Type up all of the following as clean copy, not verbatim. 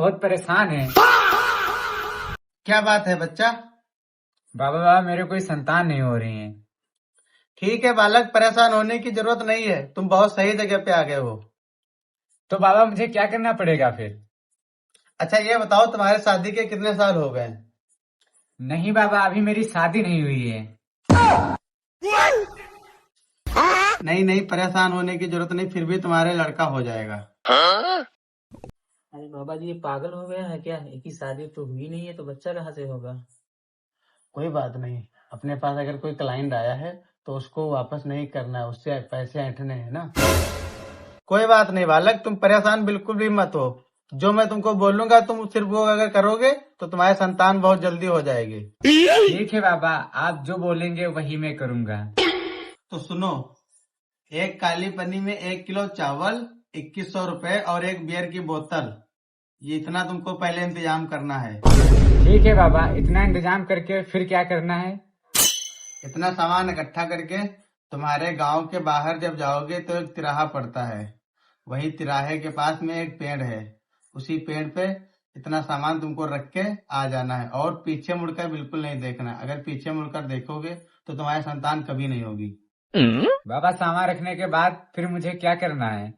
बहुत परेशान है। क्या बात है बच्चा? बाबा मेरे कोई संतान नहीं हो रही है। ठीक है बालक, परेशान होने की जरूरत नहीं है, तुम बहुत सही जगह पे आ गए हो। तो बाबा मुझे क्या करना पड़ेगा फिर? अच्छा ये बताओ, तुम्हारे शादी के कितने साल हो गए? नहीं बाबा, अभी मेरी शादी नहीं हुई है। नहीं नहीं, परेशान होने की जरूरत नहीं, फिर भी तुम्हारे लड़का हो जाएगा। अरे बाबा जी, ये पागल हो गया है क्या? एक ही शादी तो हुई नहीं है तो बच्चा कहाँ से होगा? कोई बात नहीं, अपने पास अगर कोई क्लाइंट आया है तो उसको वापस नहीं करना है, उससे पैसे ऐंठने हैं ना। कोई बात नहीं बालक, तुम परेशान बिल्कुल भी मत हो। जो मैं तुमको बोलूंगा तुम सिर्फ वो अगर करोगे तो तुम्हारी संतान बहुत जल्दी हो जाएगी। ठीक है बाबा, आप जो बोलेंगे वही मैं करूंगा। तो सुनो, एक काली पन्नी में 1 किलो चावल, 2100 रुपए और एक बियर की बोतल, ये इतना तुमको पहले इंतजाम करना है। ठीक है बाबा, इतना इंतजाम करके फिर क्या करना है? इतना सामान इकट्ठा करके तुम्हारे गांव के बाहर जब जाओगे तो एक तिराहा पड़ता है, वही तिराहे के पास में एक पेड़ है, उसी पेड़ पे इतना सामान तुमको रख के आ जाना है और पीछे मुड़कर बिल्कुल नहीं देखना। अगर पीछे मुड़कर देखोगे तो तुम्हारी संतान कभी नहीं होगी। बाबा सामान रखने के बाद फिर मुझे क्या करना है?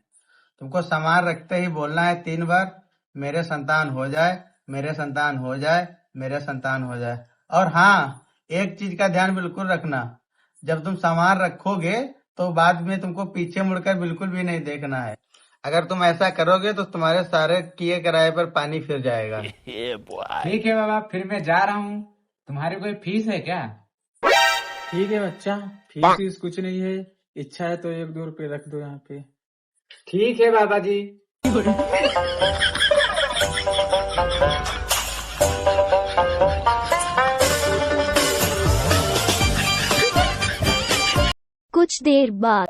तुमको सामान रखते ही बोलना है 3 बार, मेरे संतान हो जाए, मेरे संतान हो जाए, मेरे संतान हो जाए। और हाँ, एक चीज का ध्यान बिल्कुल रखना, जब तुम सामान रखोगे तो बाद में तुमको पीछे मुड़कर बिल्कुल भी नहीं देखना है। अगर तुम ऐसा करोगे तो तुम्हारे सारे किए कराए पर पानी फिर जाएगा। ठीक है बाबा, फिर मैं जा रहा हूँ। तुम्हारी कोई फीस है क्या? ठीक है बच्चा, फीस कुछ नहीं है, इच्छा है तो 1-2 रुपए रख दो यहाँ पे। ठीक है बाबा जी। कुछ देर बाद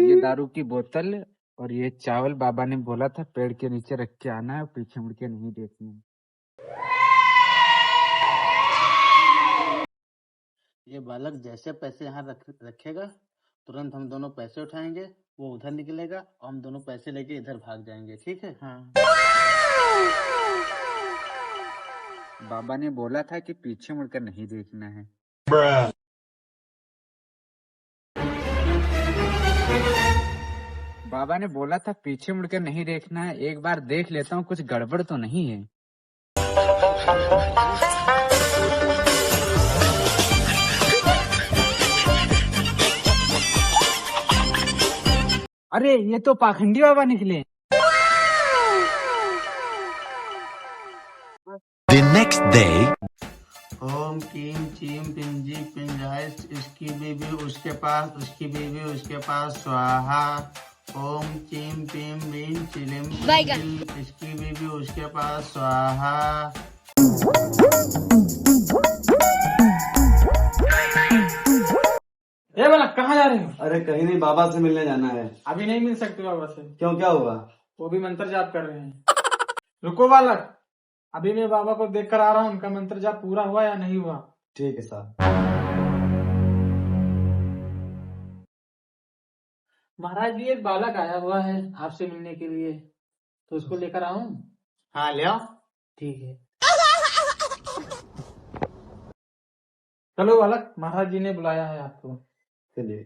ये दारू की बोतल और ये चावल बाबा ने बोला था पेड़ के नीचे रख के आना है और पीछे मुड़ के नहीं देखना है। ये बालक जैसे पैसे यहाँ रखेगा, तुरंत हम दोनों पैसे उठाएंगे, वो उधर निकलेगा और हम दोनों पैसे लेके इधर भाग जाएंगे, ठीक है? हाँ। बाबा ने बोला था कि पीछे मुड़कर नहीं देखना है। बाबा ने बोला था पीछे मुड़कर नहीं देखना है, एक बार देख लेता हूँ कुछ गड़बड़ तो नहीं है। अरे ये तो पाखंडी बाबा निकले। The next day. ओम कीम चीम पिंजी पिंजाय, इसकी बीवी उसके पास, उसकी बीवी उसके पास, स्वाहा। ओम चीम पिम बीम चिलिम पिंजिल, इसकी बीवी उसके पास, स्वाहा। ए बोला, कहाँ जा रहे हो? अरे कहीं नहीं, बाबा से मिलने जाना है। अभी नहीं मिल सकते बाबा से। क्यों, क्या हुआ? वो भी मंत्र जाप कर रहे हैं। रुको बालक, अभी मैं बाबा को देख कर आ रहा हूँ, उनका मंत्र जाप पूरा हुआ या नहीं हुआ। ठीक है साहब। महाराज जी, एक बालक आया हुआ है आपसे मिलने के लिए, तो उसको लेकर आऊं? हाँ ले आओ। ठीक है। चलो बालक, महाराज जी ने बुलाया है आपको। चलिए।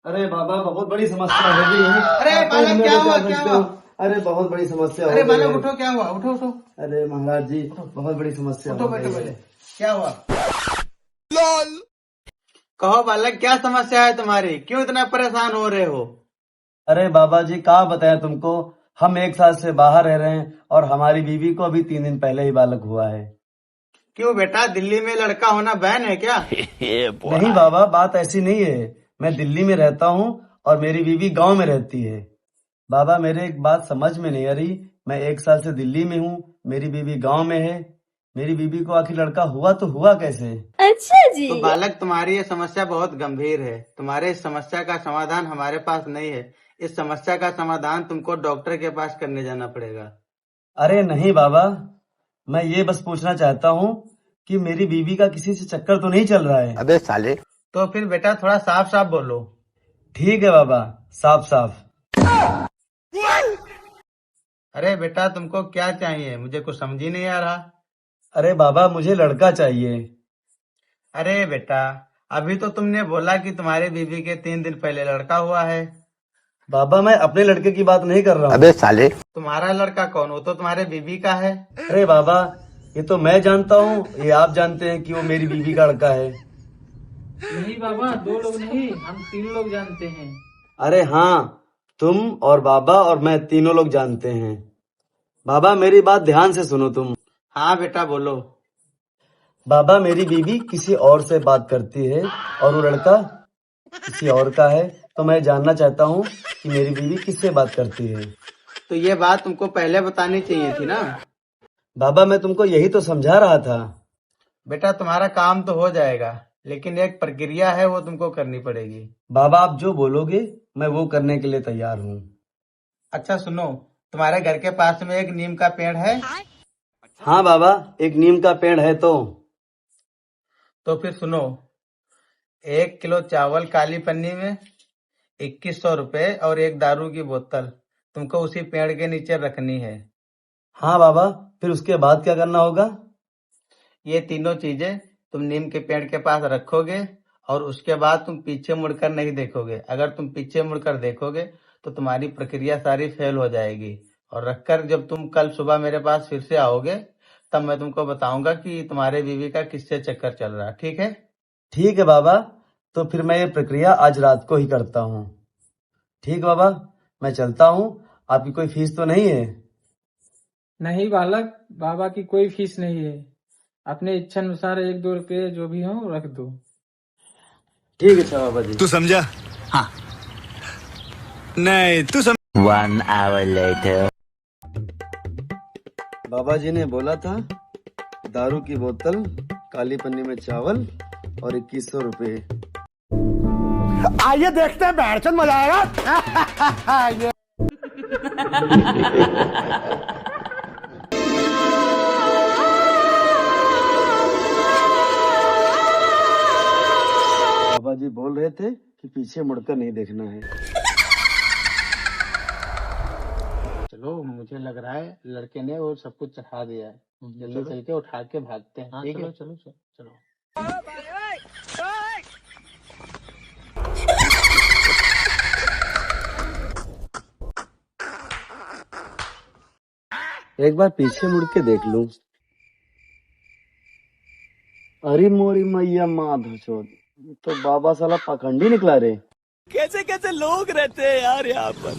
अरे बाबा, बहुत बड़ी समस्या हो गई है। अरे बालक, क्या हुआ, क्या हुआ? अरे बहुत बड़ी समस्या हो अरे गई बालक है। उठो, क्या हुआ? उठो उठो अरे महाराज जी, बहुत बड़ी समस्या उठो, हो बैठो गई पहले। है। क्या हुआ? कहो बालक, क्या समस्या है तुम्हारी? क्यों इतना परेशान हो रहे हो? अरे बाबा जी, क्या बताएं तुमको, हम 1 साल से बाहर रह रहे हैं और हमारी बीवी को अभी 3 दिन पहले ही बालक हुआ है। क्यों बेटा, दिल्ली में लड़का होना बैन है क्या? नहीं बाबा, बात ऐसी नहीं है। मैं दिल्ली में रहता हूँ और मेरी बीवी गांव में रहती है। बाबा, मेरे एक बात समझ में नहीं आ रही, मैं 1 साल से दिल्ली में हूँ, मेरी बीवी गांव में है, मेरी बीवी को आखिर लड़का हुआ तो हुआ कैसे? अच्छा जी। तो बालक, तुम्हारी ये समस्या बहुत गंभीर है, तुम्हारे इस समस्या का समाधान हमारे पास नहीं है। इस समस्या का समाधान तुमको डॉक्टर के पास करने जाना पड़ेगा। अरे नहीं बाबा, मैं ये बस पूछना चाहता हूँ कि मेरी बीवी का किसी से चक्कर तो नहीं चल रहा है? अबे साले। तो फिर बेटा थोड़ा साफ साफ बोलो। ठीक है बाबा, साफ साफ। अरे बेटा तुमको क्या चाहिए, मुझे कुछ समझ ही नहीं आ रहा। अरे बाबा, मुझे लड़का चाहिए। अरे बेटा, अभी तो तुमने बोला कि तुम्हारी बीवी के 3 दिन पहले लड़का हुआ है। बाबा, मैं अपने लड़के की बात नहीं कर रहा हूँ। अबे साले। तुम्हारा लड़का कौन, वो तो तुम्हारे बीवी का है। अरे बाबा, ये तो मैं जानता हूँ, ये आप जानते हैं कि वो मेरी बीवी का लड़का है। नहीं बाबा, 2 लोग नहीं, हम 3 लोग जानते हैं। अरे हाँ, तुम और बाबा और मैं तीनों लोग जानते हैं। बाबा, मेरी बात ध्यान से सुनो तुम। हाँ बेटा बोलो। बाबा, मेरी बीवी किसी और से बात करती है और वो लड़का किसी और का है, तो मैं जानना चाहता हूँ कि मेरी बीवी किससे बात करती है। तो ये बात तुमको पहले बतानी चाहिए थी ना। बाबा, मैं तुमको यही तो समझा रहा था। बेटा तुम्हारा काम तो हो जाएगा, लेकिन एक प्रक्रिया है वो तुमको करनी पड़ेगी। बाबा, आप जो बोलोगे मैं वो करने के लिए तैयार हूँ। अच्छा सुनो, तुम्हारे घर के पास में एक नीम का पेड़ है। हाँ बाबा, एक नीम का पेड़ है। तो फिर सुनो, 1 किलो चावल काली पन्नी में, 2100 रुपए और एक दारू की बोतल तुमको उसी पेड़ के नीचे रखनी है। हाँ बाबा, फिर उसके बाद क्या करना होगा? ये तीनों चीजें तुम नीम के पेड़ के पास रखोगे और उसके बाद तुम पीछे मुड़कर नहीं देखोगे। अगर तुम पीछे मुड़कर देखोगे तो तुम्हारी प्रक्रिया सारी फेल हो जाएगी। और रखकर जब तुम कल सुबह मेरे पास फिर से आओगे तब मैं तुमको बताऊंगा कि तुम्हारे बीवी का किससे चक्कर चल रहा है। ठीक है? ठीक है बाबा, तो फिर मैं ये प्रक्रिया आज रात को ही करता हूँ। ठीक बाबा, मैं चलता हूँ। आपकी कोई फीस तो नहीं है? नहीं बालक, बाबा की कोई फीस नहीं है। अपने इच्छा अनुसार 1-2 रुपये जो भी हो रख दो। ठीक है बाबा जी। तू समझा? हाँ। नहीं तू समझ। 1 hour later. बाबा जी ने बोला था दारू की बोतल, काली पन्नी में चावल और 2100 रुपए। आइए देखते हैं, बैठचंद मजा आएगा। बाबा जी बोल रहे थे कि पीछे मुड़कर नहीं देखना है। चलो, मुझे लग रहा है लड़के ने वो सब कुछ चढ़ा दिया है। जल्दी चल के उठा के भागते हैं। ठीक है? चलो चलो चलो। एक बार पीछे मुड़ के देख लूं। अरे मोरी मैया माधो चोद, तो बाबा साला पखंडी निकला रे। कैसे कैसे लोग रहते हैं यार यहाँ पर।